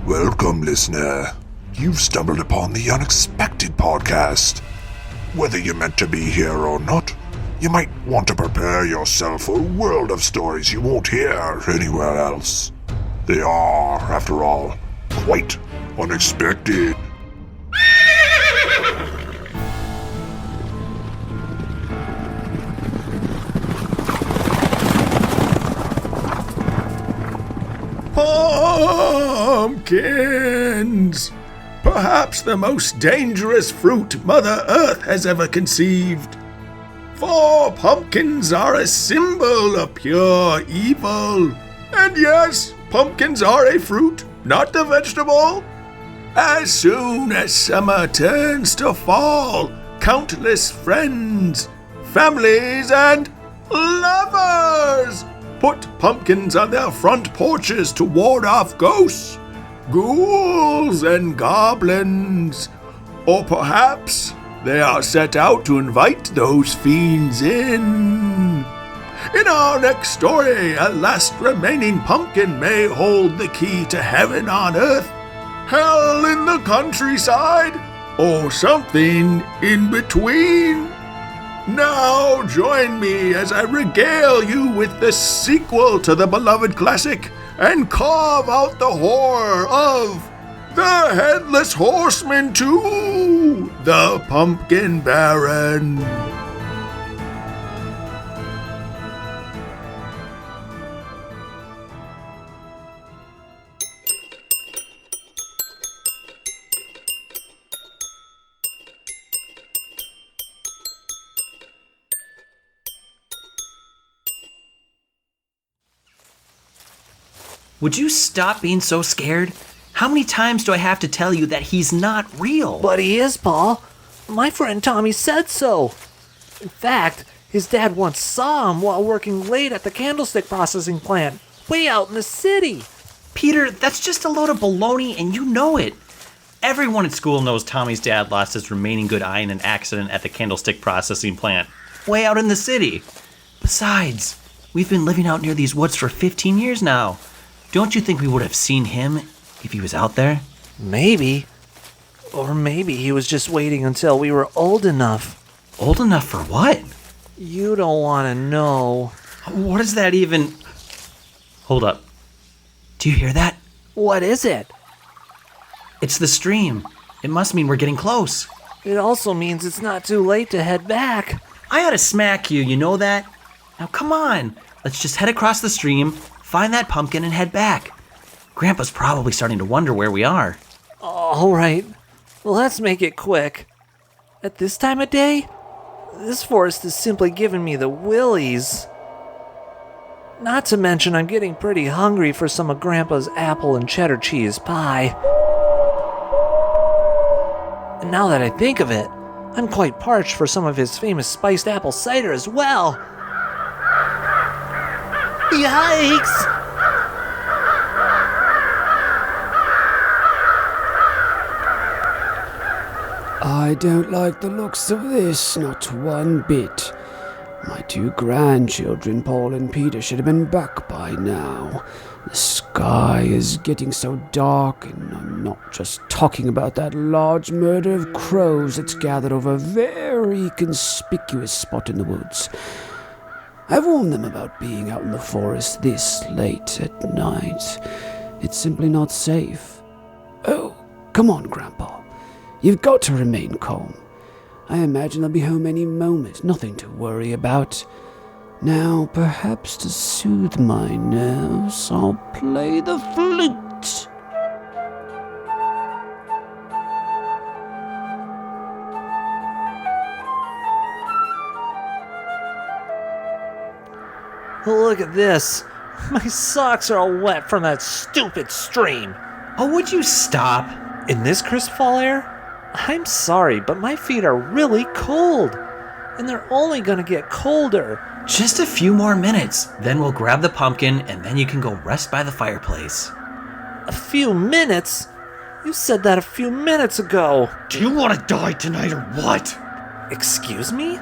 Welcome, listener. You've stumbled upon the Unexpected Podcast. Whether you're meant to be here or not, you might want to prepare yourself for a world of stories you won't hear anywhere else. They are, after all, quite unexpected. Pumpkins! Perhaps the most dangerous fruit Mother Earth has ever conceived. For pumpkins are a symbol of pure evil. And yes, pumpkins are a fruit, not a vegetable. As soon as summer turns to fall, countless friends, families, and lovers put pumpkins on their front porches to ward off ghosts, ghouls, and goblins. Or perhaps they are set out to invite those fiends in. In our next story, a last remaining pumpkin may hold the key to heaven on earth, hell in the countryside, or something in between. Now join me as I regale you with the sequel to the beloved classic and carve out the horror of The Headless Horseman 2, The Pumpkin Baron. Would you stop being so scared? How many times do I have to tell you that he's not real? But he is, Paul. My friend Tommy said so. In fact, his dad once saw him while working late at the candlestick processing plant, way out in the city. Peter, that's just a load of baloney and you know it. Everyone at school knows Tommy's dad lost his remaining good eye in an accident at the candlestick processing plant, way out in the city. Besides, we've been living out near these woods for 15 years now. Don't you think we would have seen him if he was out there? Maybe. Or maybe he was just waiting until we were old enough. Old enough for what? You don't want to know. What is that even? Hold up. Do you hear that? What is it? It's the stream. It must mean we're getting close. It also means it's not too late to head back. I ought to smack you, you know that? Now come on. Let's just head across the stream, find that pumpkin, and head back. Grandpa's probably starting to wonder where we are. All right. Let's make it quick. At this time of day, this forest is simply giving me the willies. Not to mention I'm getting pretty hungry for some of Grandpa's apple and cheddar cheese pie. And now that I think of it, I'm quite parched for some of his famous spiced apple cider as well. Yikes! I don't like the looks of this, not one bit. My two grandchildren, Paul and Peter, should have been back by now. The sky is getting so dark, and I'm not just talking about that large murder of crows that's gathered over a very conspicuous spot in the woods. I've warned them about being out in the forest this late at night. It's simply not safe. Oh, come on, Grandpa. You've got to remain calm. I imagine they'll be home any moment, nothing to worry about. Now, perhaps to soothe my nerves, I'll play the flute. Look at this. My socks are all wet from that stupid stream. Oh, would you stop? In this crisp fall air? I'm sorry, but my feet are really cold. And they're only gonna get colder. Just a few more minutes. Then we'll grab the pumpkin and then you can go rest by the fireplace. A few minutes? You said that a few minutes ago. Do you want to die tonight or what? Excuse me?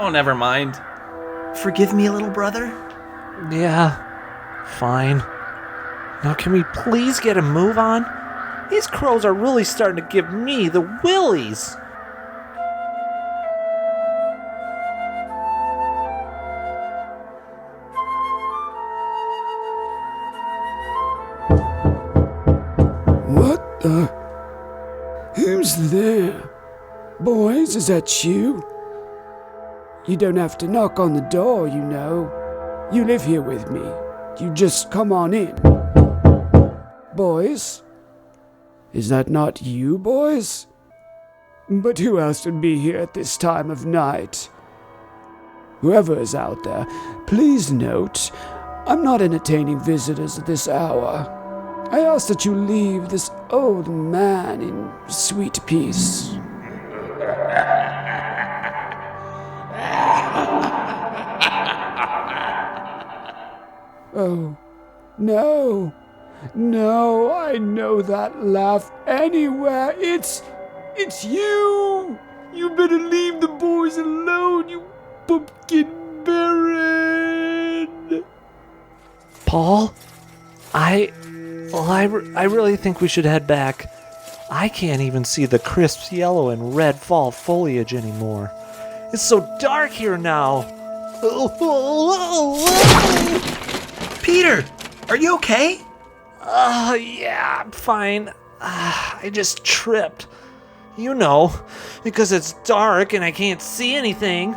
Oh, never mind. Forgive me, little brother? Yeah, fine. Now can we please get a move on? These crows are really starting to give me the willies. What the? Who's there? Boys, is that you? You don't have to knock on the door, you know. You live here with me. You just come on in. Boys? Is that not you, boys? But who else would be here at this time of night? Whoever is out there, please note, I'm not entertaining visitors at this hour. I ask that you leave this old man in sweet peace. Oh, no. No, I know that laugh anywhere. It's you! You better leave the boys alone, you pumpkin baron! Paul? I really think we should head back. I can't even see the crisp yellow and red fall foliage anymore. It's so dark here now. Peter, are you okay? Yeah, I'm fine. I just tripped. You know, because it's dark and I can't see anything.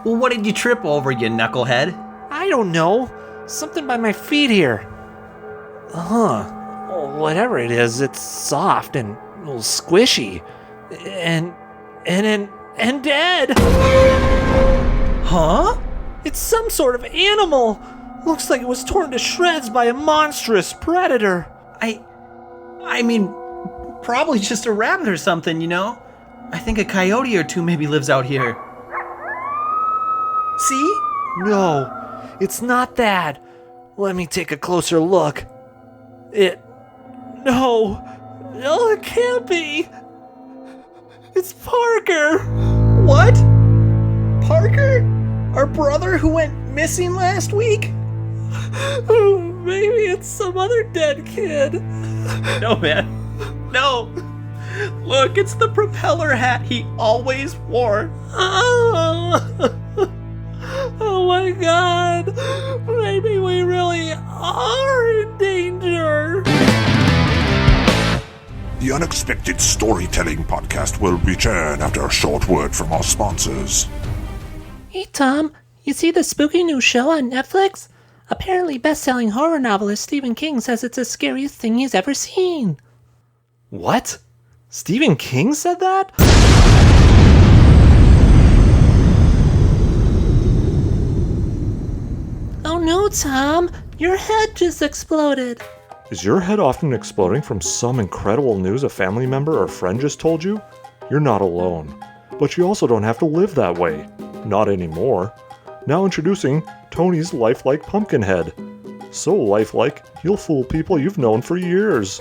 Well, what did you trip over, you knucklehead? I don't know. Something by my feet here. Well, whatever it is, it's soft and a little squishy. And dead. Huh? It's some sort of animal. Looks like it was torn to shreds by a monstrous predator. I mean, probably just a rabbit or something, you know? I think a coyote or two maybe lives out here. See? No, it's not that. Let me take a closer look. No, it can't be. It's Parker. What? Parker? Our brother who went missing last week? Oh, maybe it's some other dead kid. No, man. No. Look, it's the propeller hat he always wore. Oh my God. Maybe we really are in danger. The Unexpected Storytelling Podcast will return after a short word from our sponsors. Hey Tom, you see the spooky new show on Netflix? Apparently best-selling horror novelist Stephen King says it's the scariest thing he's ever seen. What? Stephen King said that? Oh no, Tom, your head just exploded. Is your head often exploding from some incredible news a family member or friend just told you? You're not alone. But you also don't have to live that way. Not anymore. Now introducing Tony's lifelike pumpkin head. So lifelike, you'll fool people you've known for years.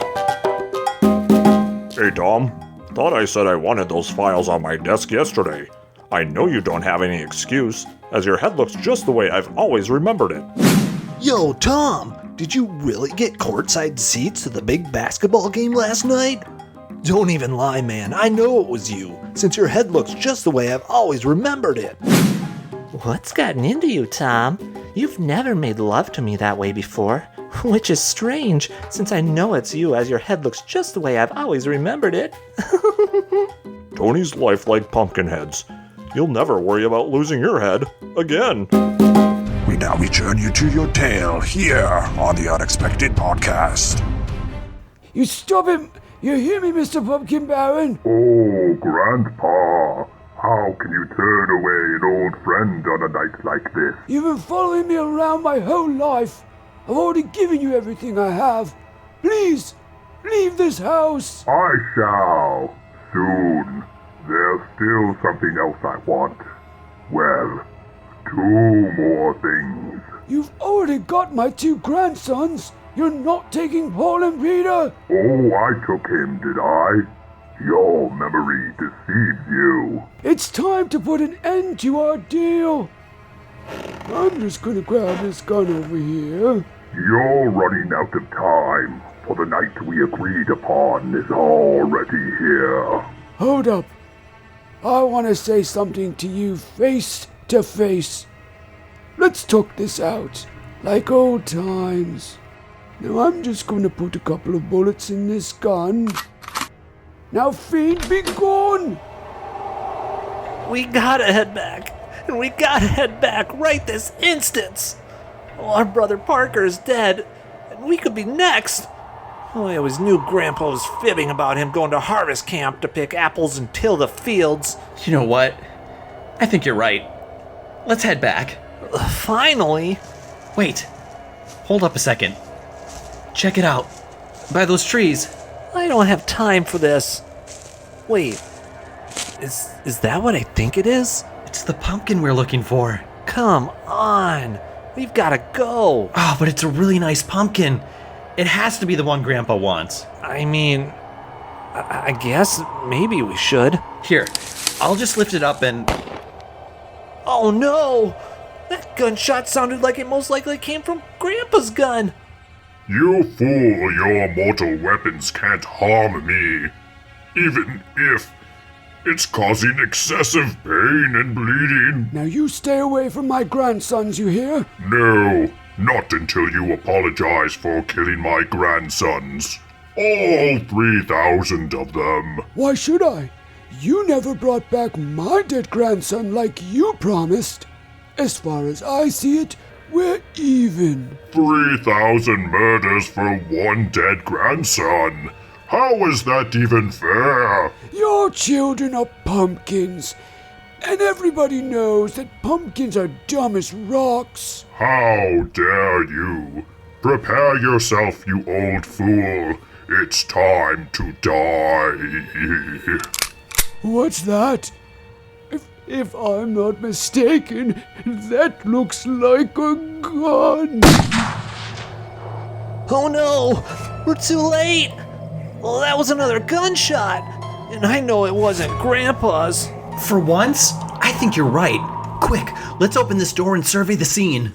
Hey Tom, thought I said I wanted those files on my desk yesterday. I know you don't have any excuse, as your head looks just the way I've always remembered it. Yo, Tom, did you really get courtside seats to the big basketball game last night? Don't even lie, man. I know it was you, since your head looks just the way I've always remembered it. What's gotten into you, Tom? You've never made love to me that way before, which is strange, since I know it's you as your head looks just the way I've always remembered it. Tony's lifelike pumpkin heads. You'll never worry about losing your head again. We now return you to your tale here on the Unexpected Podcast. You stop him! You hear me, Mr. Pumpkin Baron? Oh, Grandpa, how can you turn away an old friend on a night like this? You've been following me around my whole life. I've already given you everything I have. Please, leave this house. I shall, soon. There's still something else I want. Well, 2 more things. You've already got my 2 grandsons. You're not taking Paul and Peter. Oh, I took him, did I? Your memory deceives you. It's time to put an end to our deal. I'm just gonna grab this gun over here. You're running out of time, for the night we agreed upon is already here. Hold up. I want to say something to you face to face. Let's talk this out, like old times. Now I'm just going to put a couple of bullets in this gun. Now fiend, be gone! We gotta head back. And we gotta head back right this instant. Our brother Parker is dead, and we could be next. Oh, I always knew Grandpa was fibbing about him going to harvest camp to pick apples and till the fields. You know what? I think you're right. Let's head back. Finally. Wait. Hold up a second. Check it out. By those trees. I don't have time for this. Wait. Is that what I think it is? It's the pumpkin we're looking for. Come on. We've gotta go. Oh, but it's a really nice pumpkin. It has to be the one Grandpa wants. I mean, I guess maybe we should. Here, I'll just lift it up and... Oh no! That gunshot sounded like it most likely came from Grandpa's gun. You fool, your mortal weapons can't harm me. Even if it's causing excessive pain and bleeding. Now you stay away from my grandsons, you hear? No, not until you apologize for killing my grandsons. All 3,000 of them. Why should I? You never brought back my dead grandson like you promised. As far as I see it, we're even. 3,000 murders for one dead grandson. How is that even fair? Your children are pumpkins. And everybody knows that pumpkins are dumb as rocks. How dare you? Prepare yourself, you old fool. It's time to die. What's that? If I'm not mistaken, that looks like a gun. Oh no! We're too late! Well, that was another gunshot! And I know it wasn't Grandpa's. For once, I think you're right. Quick, let's open this door and survey the scene.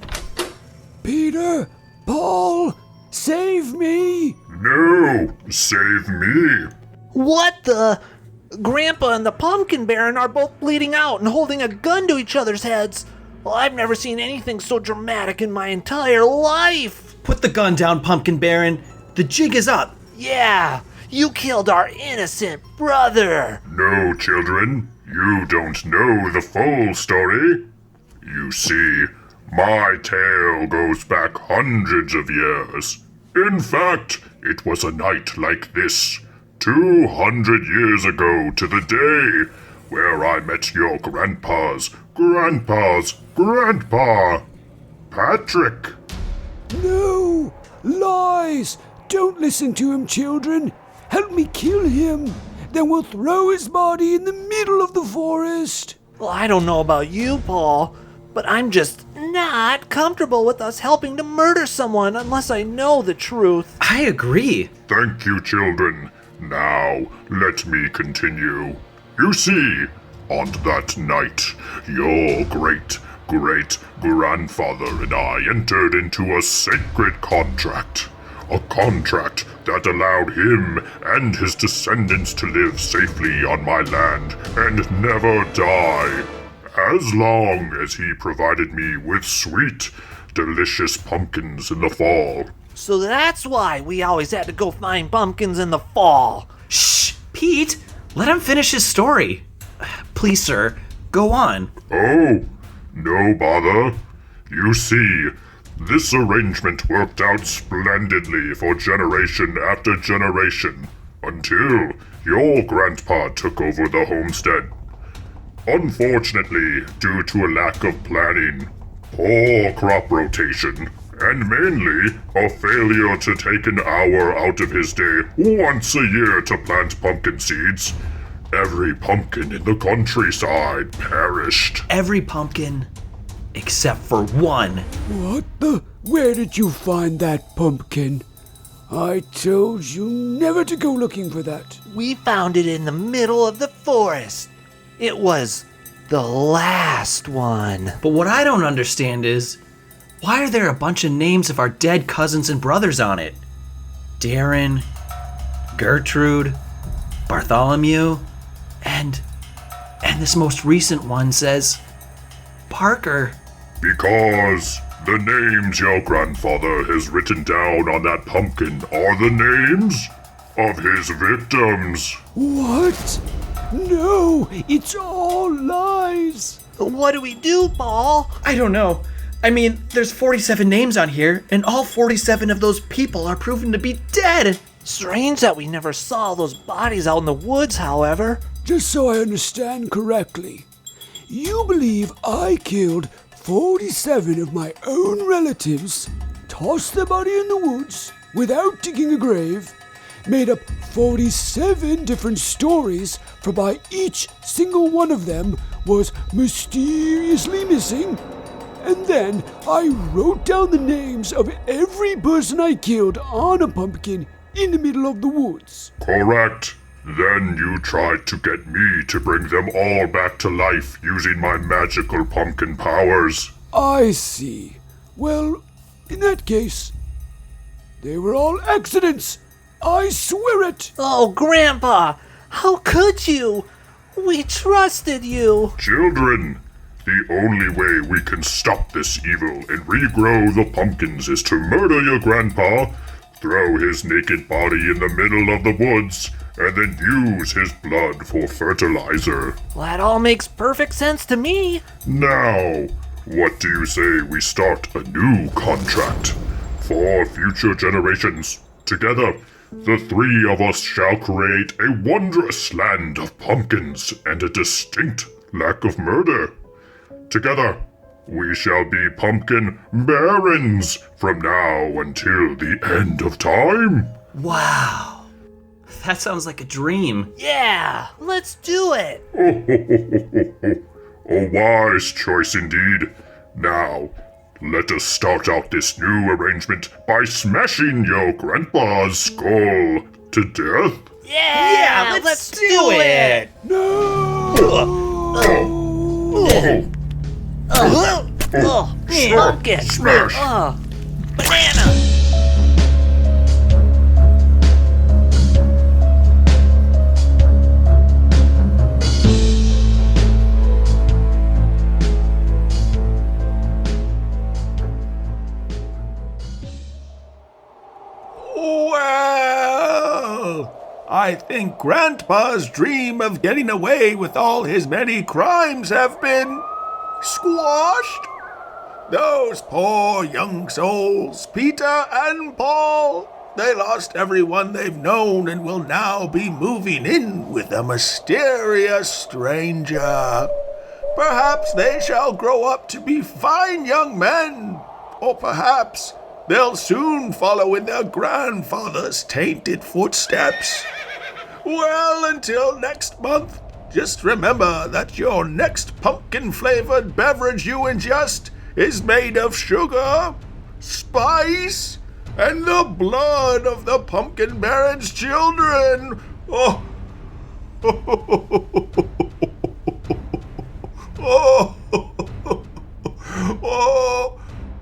Peter, Paul, save me! No, save me. What the? Grandpa and the Pumpkin Baron are both bleeding out and holding a gun to each other's heads. Well, I've never seen anything so dramatic in my entire life. Put the gun down, Pumpkin Baron. The jig is up. Yeah, you killed our innocent brother. No, children, you don't know the full story. You see, my tale goes back hundreds of years. In fact, it was a night like this, 200 years ago to the day, where I met your grandpa's grandpa, Patrick. No! Lies! Don't listen to him, children. Help me kill him. Then we'll throw his body in the middle of the forest. Well, I don't know about you, Paul, but I'm just not comfortable with us helping to murder someone unless I know the truth. I agree. Thank you, children. Now, let me continue. You see, on that night, your great-great-grandfather and I entered into a sacred contract. A contract that allowed him and his descendants to live safely on my land and never die, as long as he provided me with sweet, delicious pumpkins in the fall. So that's why we always had to go find pumpkins in the fall. Shh, Pete. Let him finish his story. Please, sir, go on. Oh, no bother. You see, this arrangement worked out splendidly for generation after generation, until your grandpa took over the homestead. Unfortunately, due to a lack of planning, poor crop rotation, and mainly a failure to take an hour out of his day once a year to plant pumpkin seeds, every pumpkin in the countryside perished. Every pumpkin except for one. What the? Where did you find that pumpkin? I told you never to go looking for that. We found it in the middle of the forest. It was the last one. But what I don't understand is, why are there a bunch of names of our dead cousins and brothers on it? Darren, Gertrude, Bartholomew, and this most recent one says Parker. Because the names your grandfather has written down on that pumpkin are the names of his victims. What? No, it's all lies. What do we do, Paul? I don't know. I mean, there's 47 names on here, and all 47 of those people are proven to be dead. Strange that we never saw those bodies out in the woods, however. Just so I understand correctly, you believe I killed 47 of my own relatives, tossed their body in the woods without digging a grave, made up 47 different stories whereby each single one of them was mysteriously missing, and then I wrote down the names of every person I killed on a pumpkin in the middle of the woods. Correct. Then you tried to get me to bring them all back to life using my magical pumpkin powers. I see. Well, in that case, they were all accidents. I swear it. Oh, Grandpa, how could you? We trusted you. Children, the only way we can stop this evil and regrow the pumpkins is to murder your grandpa, throw his naked body in the middle of the woods, and then use his blood for fertilizer. Well, that all makes perfect sense to me. Now, what do you say we start a new contract? For future generations, together, the three of us shall create a wondrous land of pumpkins and a distinct lack of murder. Together, we shall be pumpkin barons from now until the end of time. Wow. That sounds like a dream. Yeah, let's do it. A wise choice indeed. Now, let us start out this new arrangement by smashing your grandpa's skull to death. Yeah, let's do it. Pumpkin. Smash. Banana. Well, I think Grandpa's dream of getting away with all his many crimes have been squashed. Those poor young souls, Peter and Paul, they lost everyone they've known and will now be moving in with a mysterious stranger. Perhaps they shall grow up to be fine young men, or perhaps they'll soon follow in their grandfather's tainted footsteps. Well, until next month, just remember that your next pumpkin-flavored beverage you ingest is made of sugar, spice, and the blood of the pumpkin baron's children. Oh.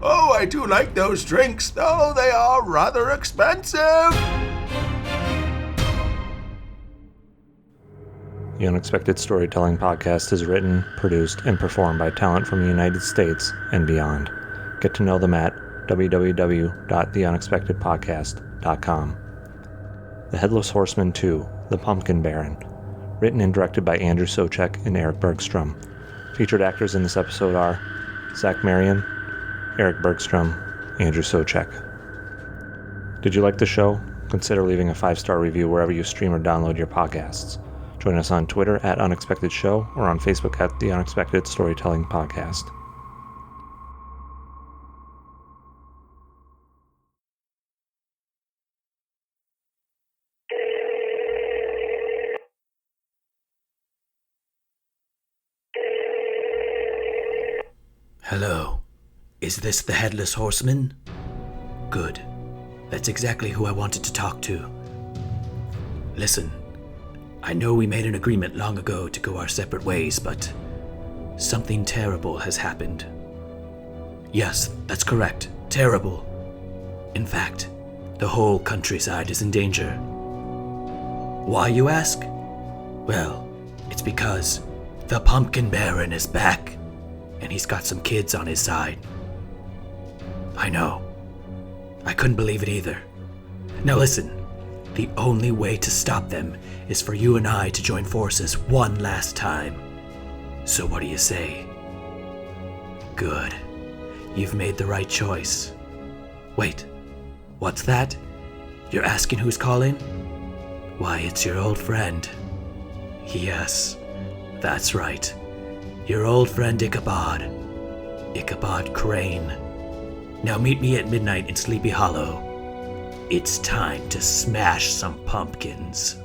Oh, I do like those drinks, though they are rather expensive. The Unexpected Storytelling Podcast is written, produced, and performed by talent from the United States and beyond. Get to know them at www.theunexpectedpodcast.com. The Headless Horseman 2, The Pumpkin Baron. Written and directed by Andrew Soucek and Erik Bergstrom. Featured actors in this episode are Marion, Erik Bergstrom, Andrew Soucek. Did you like the show? Consider leaving a 5-star review wherever you stream or download your podcasts. Join us on Twitter at Unexpected Show or on Facebook at The Unexpected Storytelling Podcast. Hello. Is this the Headless Horseman? Good. That's exactly who I wanted to talk to. Listen, I know we made an agreement long ago to go our separate ways, but something terrible has happened. Yes, that's correct. Terrible. In fact, the whole countryside is in danger. Why, you ask? Well, it's because the Pumpkin Baron is back, and he's got some kids on his side. I know. I couldn't believe it either. Now listen, the only way to stop them is for you and I to join forces one last time. So what do you say? Good. You've made the right choice. Wait, what's that? You're asking who's calling? Why, it's your old friend. Yes, that's right. Your old friend Ichabod. Ichabod Crane. Now meet me at midnight in Sleepy Hollow. It's time to smash some pumpkins.